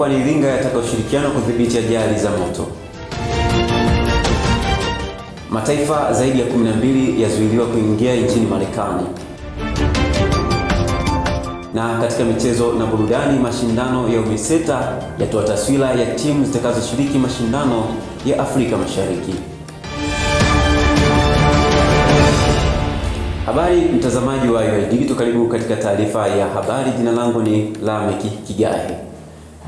mkoani Iringa yataka ushirikiano kudhibiti ajali za moto. Mataifa zaidi ya 12 yazuiliwa kuingia nchini Marekani. Na katika michezo na burudani, mashindano ya UMISETA yatoa taswira ya timu zitakazoshiriki mashindano ya Afrika Mashariki. Habari mtazamaji wa UoI Digital, karibu katika taarifa ya habari. Jina langu ni Lameki Kigahe.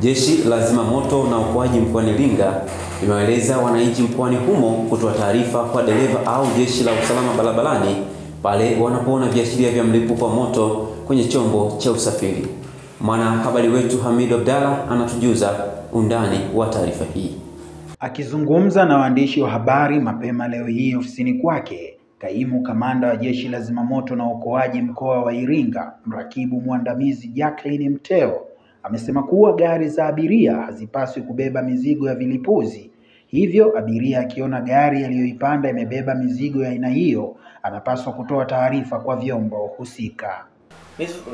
Jeshi la Zimamoto na Uokoaji mkoani Iringa limewaeleza wananchi mkoani humo kutoa taarifa kwa dereva au jeshi la usalama barabarani pale wanapoona viashiria vya mlipuko wa moto kwenye chombo cha usafiri. Mwanahabari wetu Hamid Abdalla anatujuza undani wa taarifa hii. Akizungumza na waandishi wa habari mapema leo hii ofisini kwake, Kaimu Kamanda wa Jeshi la Zimamoto na Uokoaji mkoa wa Iringa, mrakibu mwandamizi Jacqueline Mteo, amesema kuwa gari za abiria hazipaswi kubeba mizigo ya vilipuzi. Hivyo abiria akiona gari aliyoipanda imebeba mizigo ya aina hiyo, anapaswa kutoa taarifa kwa vyombo husika.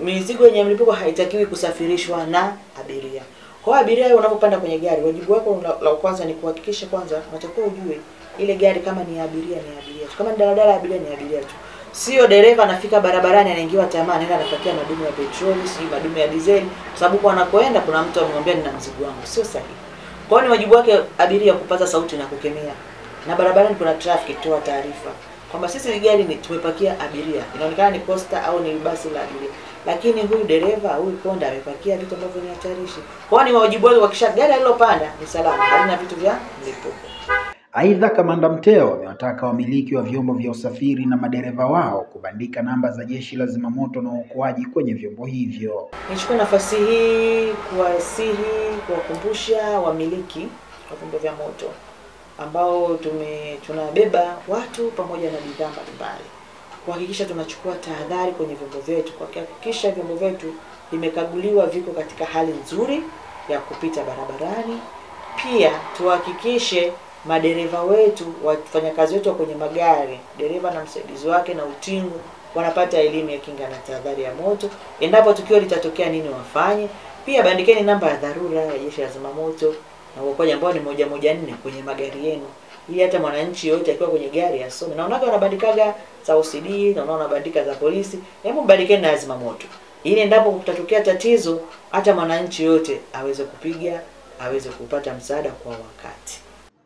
Mizigo yenye mlipuko haitakiwi kusafirishwa na abiria. Kwa abiria unapopanda kwenye gari, wajibu wako la kwanza ni kuhakikisha kwanza unatakiwa ujue ile gari kama ni abiria ni abiria tu. Kama ni daladala abiria ni abiria tu. Sio dereva anafika barabarani anaingiwa tamaa anaenda anapakia madumu ya petroli, si madumu ya diesel, kwa sababu kwa anakoenda kuna mtu amemwambia nina mzigo wangu. Sio sahihi. Kwa hiyo ni wajibu wake abiria kupata sauti na kukemea. Na barabarani kuna traffic, toa taarifa kwamba sisi gari ni tumepakia abiria. Inaonekana ni posta au ni basi la abiria, lakini huyu dereva huyu konda amepakia vitu ambavyo ni hatarishi. Kwa hiyo ni wajibu wake kuhakikisha gari alilopanda ni salama, halina vitu vya mlipuko. Aidha, Kamanda Mteo amewataka wamiliki wa vyombo vya usafiri na madereva wao kubandika namba za Jeshi la Zimamoto na Uokoaji kwenye vyombo hivyo. Nichukue nafasi hii kuwakumbusha wamiliki wa vyombo vya moto ambao tunabeba watu pamoja na bidhaa mbalimbali, kuhakikisha tunachukua tahadhari kwenye vyombo vyetu, kuhakikisha vyombo vyetu vimekaguliwa, viko katika hali nzuri ya kupita barabarani. Pia tuhakikishe madereva wetu, wafanyakazi wetu kwenye magari, dereva na msaidizi wake na utingo, wanapata elimu ya kinga na tahadhari ya moto. Endapo tukio litatokea nini wafanye. Pia bandikeni namba ya dharura ya Jeshi la Zimamoto na Uokoaji ambao ni 114 kwenye magari yenu, ili hata mwananchi yote akiwa kwenye gari asome. Na unaona wanabandikaga za OCD na unaona bandika za polisi, hebu bandikeni na Zimamoto, ili endapo kutatokea tatizo hata mwananchi yote aweze kupiga, aweze kupata msaada kwa wakati.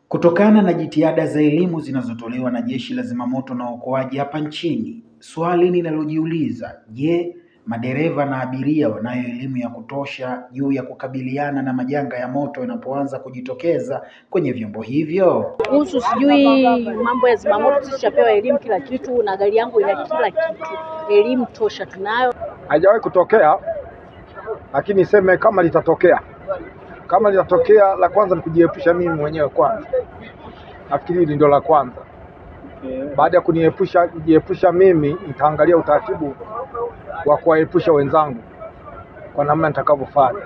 Kutokana na jitihada za elimu zinazotolewa na Jeshi la Zimamoto na Uokoaji hapa nchini, swali ninalojiuliza, je, madereva na abiria wanayo elimu ya kutosha juu ya kukabiliana na majanga ya moto yanapoanza kujitokeza kwenye vyombo hivyo? Kuhusu sijui mambo ya zimamoto, sisi tunapewa elimu kila kitu na gari yangu ina kila kitu. Elimu tosha tunayo. Haijawahi kutokea, lakini niseme kama litatokea. Kama litatokea, la kwanza ni kujiepusha mimi mwenyewe kwanza. Nafikiri hili ndio la kwanza. Baada ya kujiepusha mimi, nitaangalia utaratibu wa kuwaepusha wenzangu kwa namna nitakavyofanya.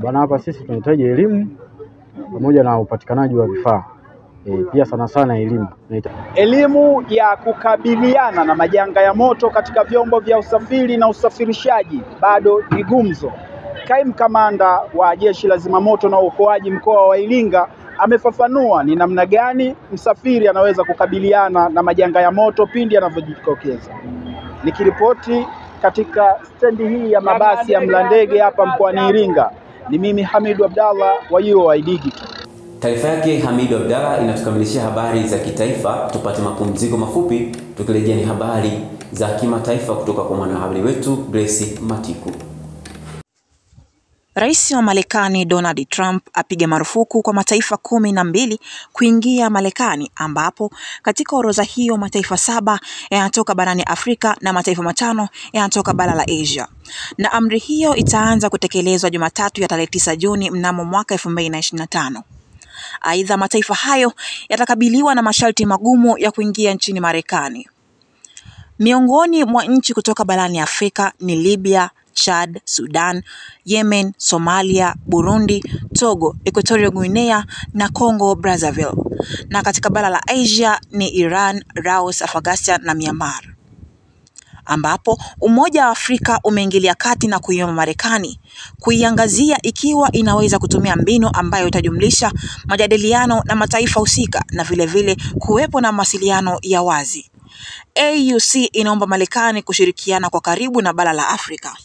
Bwana, hapa sisi tunahitaji elimu pamoja na upatikanaji wa vifaa. Pia sana sana elimu ya kukabiliana na majanga ya moto katika vyombo vya usafiri na usafirishaji bado ni gumzo. Kaimu Kamanda wa Jeshi la Zimamoto na Uokoaji mkoa wa Iringa amefafanua ni namna gani msafiri anaweza kukabiliana na majanga ya moto pindi yanavyojitokeza. Nikiripoti katika stendi hii ya mabasi ya Mlandege hapa mkoani Iringa, ni mimi Hamid Abdalla wa UoI Digital. Taarifa yake Hamid Abdalla inatukamilishia habari za kitaifa. Tupate mapumziko mafupi, tukirejea ni habari za kimataifa kutoka kwa mwanahabari wetu Grace Matiku. Rais wa Marekani Donald Trump apiga marufuku kwa mataifa 12 kuingia Marekani, ambapo katika orodha hiyo mataifa 7 yanatoka barani Afrika na mataifa 5 yanatoka bara la Asia. Na amri hiyo itaanza kutekelezwa Jumatatu ya tarehe 9 Juni mnamo mwaka 2025. Aidha, mataifa hayo yatakabiliwa na masharti magumu ya kuingia nchini Marekani. Miongoni mwa nchi kutoka barani Afrika ni Libya, Chad, Sudan, Yemen, Somalia, Burundi, Togo, Equatorial Guinea na Congo Brazzaville. Na katika bara la Asia ni Iran, Laos, Afghanistan na Myanmar. ambapo Umoja wa Afrika umeingilia kati na kuiomba Marekani kuiangazia ikiwa inaweza kutumia mbinu ambayo itajumlisha majadiliano na mataifa husika na vile kuwepo na mawasiliano ya wazi. AUC inaomba Marekani kushirikiana kwa karibu na bara la Afrika.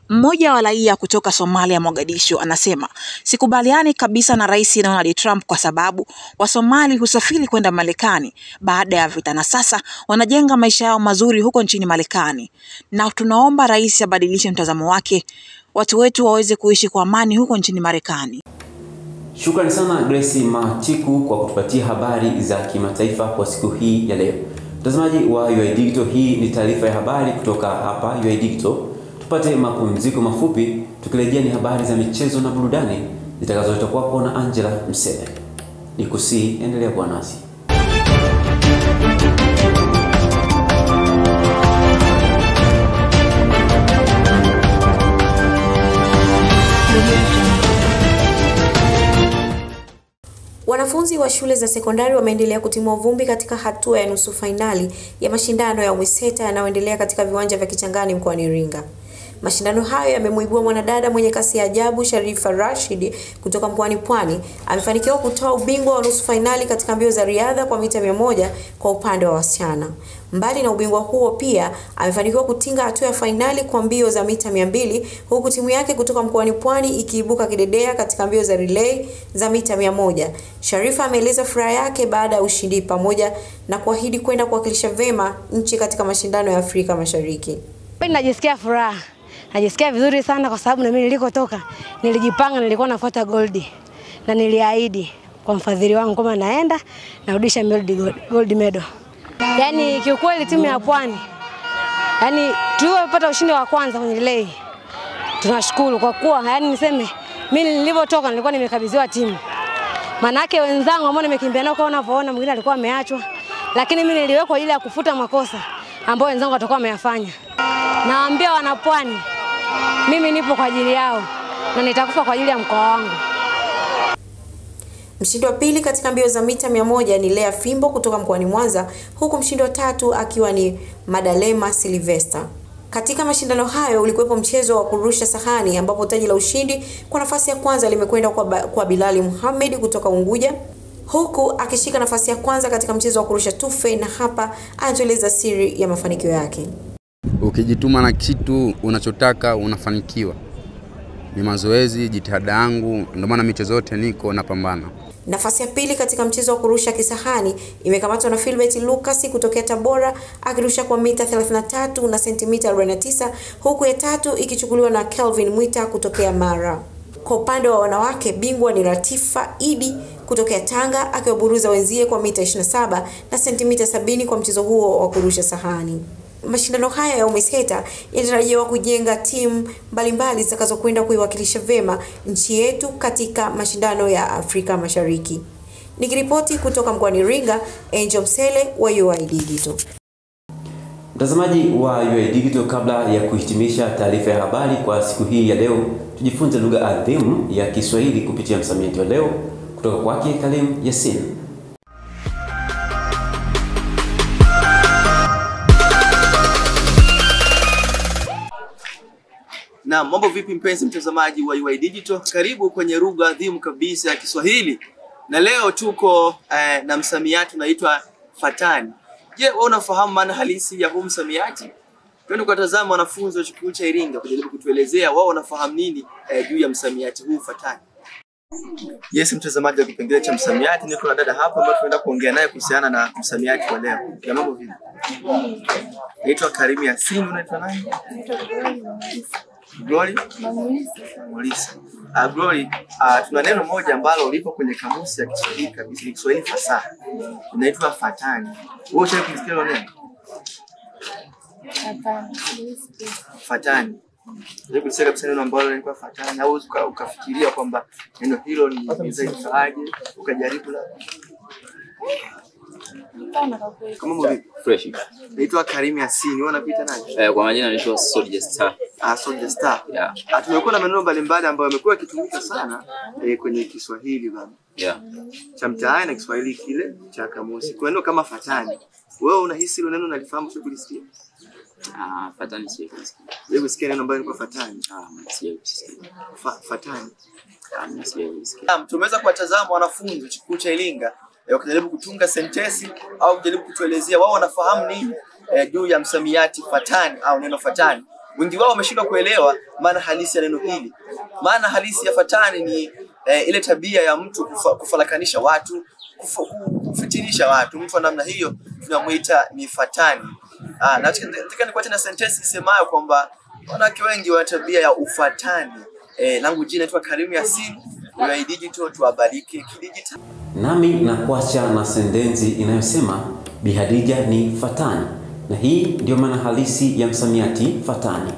Mmoja wa raia kutoka Somalia, Mogadishu, anasema sikubaliani kabisa na Rais Donald Trump kwa sababu Wasomali husafiri kwenda Marekani baada ya vita na sasa wanajenga maisha yao mazuri huko nchini Marekani, na tunaomba rais abadilishe mtazamo wake, watu wetu waweze kuishi kwa amani huko nchini Marekani. Shukrani sana Grace Machiku kwa kutupatia habari za kimataifa kwa siku hii ya leo. Mtazamaji wa UoI Digital, hii ni taarifa ya habari kutoka hapa UoI Digital. Tupate mapumziko mafupi, tukirejea ni habari za michezo na burudani zitakazoletwa kwako na Angela Msele. Nikusihi endelea kuwa nasi. Wanafunzi wa shule za sekondari wameendelea kutimua vumbi katika hatua ya nusu fainali ya mashindano ya UMISETA yanayoendelea katika viwanja vya Kichangani mkoani Iringa. Mashindano hayo yamemuibua mwanadada mwenye kasi ya ajabu Sharifa Rashid kutoka mkoani Pwani. Amefanikiwa kutoa ubingwa wa nusu fainali katika mbio za riadha kwa mita 100 kwa upande wa wasichana. Mbali na ubingwa huo, pia amefanikiwa kutinga hatua ya fainali kwa mbio za mita 200, huku timu yake kutoka mkoani Pwani ikiibuka kidedea katika mbio za relay za mita 100. Sharifa ameeleza furaha yake baada ya ushindi pamoja na kuahidi kwenda kuwakilisha vema nchi katika mashindano ya Afrika Mashariki. Najisikia furaha. Najisikia vizuri sana kwa sababu na mimi nilikotoka nilijipanga, nilikuwa nafuata gold na niliahidi kwa mfadhili wangu kama naenda narudisha gold medal. Yaani kiukweli timu ya Pwani, yaani tulipopata ushindi wa kwanza kwenye relay, tunashukuru kwa kuwa yaani niseme mimi nilipotoka nilikuwa nimekabidhiwa timu. Manake wenzangu ambao nimekimbia nao, kwa unavyoona mwingine alikuwa ameachwa, lakini mimi niliwekwa ili ya kufuta makosa ambayo wenzangu watakuwa wameyafanya. Naambia wana Pwani, mimi nipo kwa ajili yao na nitakufa kwa ajili ya mkoa wangu. Mshindi wa pili katika mbio za mita 100 ni Lea Fimbo kutoka mkoani Mwanza, huku mshindi wa tatu akiwa ni Madalema Sylvester. Katika mashindano hayo ulikuwepo mchezo wa kurusha sahani ambapo taji la ushindi kwa nafasi ya kwanza limekwenda kwa Bilali Muhammad kutoka Unguja, huku akishika nafasi ya kwanza katika mchezo wa kurusha tufe, na hapa anatueleza siri ya mafanikio yake. Ukijituma na kitu unachotaka unafanikiwa. Ni mazoezi, jitihada yangu, ndio maana michezo yote niko napambana. Nafasi ya pili katika mchezo wa kurusha kisahani imekamatwa na Philbert Lucas kutokea Tabora akirusha kwa mita 33 na sentimita 49, huku ya tatu ikichukuliwa na Kelvin Mwita kutokea Mara. Kwa upande wa wanawake, bingwa ni Ratifa Idi kutokea Tanga akiwaburuza wenzie kwa mita 27 na sentimita 70 kwa mchezo huo wa kurusha sahani. Mashindano haya ya UMISETA yanatarajiwa kujenga timu mbalimbali zitakazokwenda kuiwakilisha vema nchi yetu katika mashindano ya Afrika Mashariki. Nikiripoti kutoka mkoani Iringa, Angel Msele wa UoI Digital. Mtazamaji wa UoI Digital, kabla ya kuhitimisha taarifa ya habari kwa siku hii ya leo, tujifunze lugha adhimu ya Kiswahili kupitia msamiati wa leo kutoka kwake Kalim Yasin. Na mambo vipi mpenzi mtazamaji wa UoI Digital? Karibu kwenye lugha adhimu kabisa ya Kiswahili. Na leo tuko na msamiati unaitwa fatani. Je, wewe unafahamu maana halisi ya huu msamiati? Twende kutazama wanafunzi wa chuo kikuu cha Iringa kujaribu kutuelezea wao wanafahamu nini juu ya msamiati huu fatani. Yes, mtazamaji wa kipengele cha msamiati, niko na dada hapa ambaye tunaenda kuongea naye kuhusiana na msamiati wa leo. Ya mambo vipi? Naitwa Karim Yasin, unaitwa nani? Glory? Mulisa. Glory, tuna neno moja ambalo lipo kwenye kamusi ya Kiswahili kabisa, ni Kiswahili fasaha. Inaitwa fatani. Wewe unataka kusikia hilo neno? Fatani. Ndio kusema kabisa neno ambalo linaitwa fatani, au ukafikiria kwamba neno hilo ni zaidi aje, ukajaribu la. Kama mimi fresh. Naitwa Karim Yasin, wewe unapita nani? Kwa majina naitwa Soldier Star. Soldier Star. Yeah. Tumekuwa na maneno mbalimbali ambayo yamekuwa yakitumika sana kwenye Kiswahili bana. Yeah. Cha mtaani na Kiswahili kile cha kamusi. Kwa neno kama fatani Wewe unahisi hilo neno unalifahamu sio kulisikia? Fatani sio kulisikia. Wewe usikia neno ambalo liko fatani? Sio kulisikia. Fatani. Sio kulisikia. Tumeweza kuwatazama wanafunzi chuo cha Iringa wakijaribu kutunga sentensi au kujaribu kutuelezea wao wanafahamu nini juu ya msamiati fatani au neno fatani. Wengi wao wameshindwa kuelewa maana halisi ya neno hili. Maana halisi ya fatani ni ile tabia ya mtu kufarakanisha watu, kufitinisha watu. Mtu wa namna hiyo tunamuita ni fatani. Na nataka nikuache na sentensi isemayo kwamba wanawake wengi wana tabia ya ufatani. Langu jina naitwa Karim Yasin, UoI Digital, tuwabariki kidigital. Nami nakuacha na sentensi inayosema Bi Khadija ni fatani, na hii ndio maana halisi ya msamiati fatani.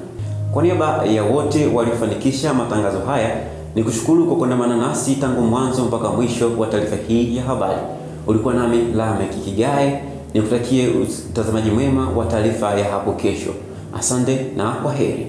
Kwa niaba ya wote waliofanikisha matangazo haya, nikushukuru kwa kuandamana nasi tangu mwanzo mpaka mwisho wa taarifa hii ya habari. Ulikuwa nami Lameck Kigae, nikutakie utazamaji mwema wa taarifa ya hapo kesho. Asante na kwaheri.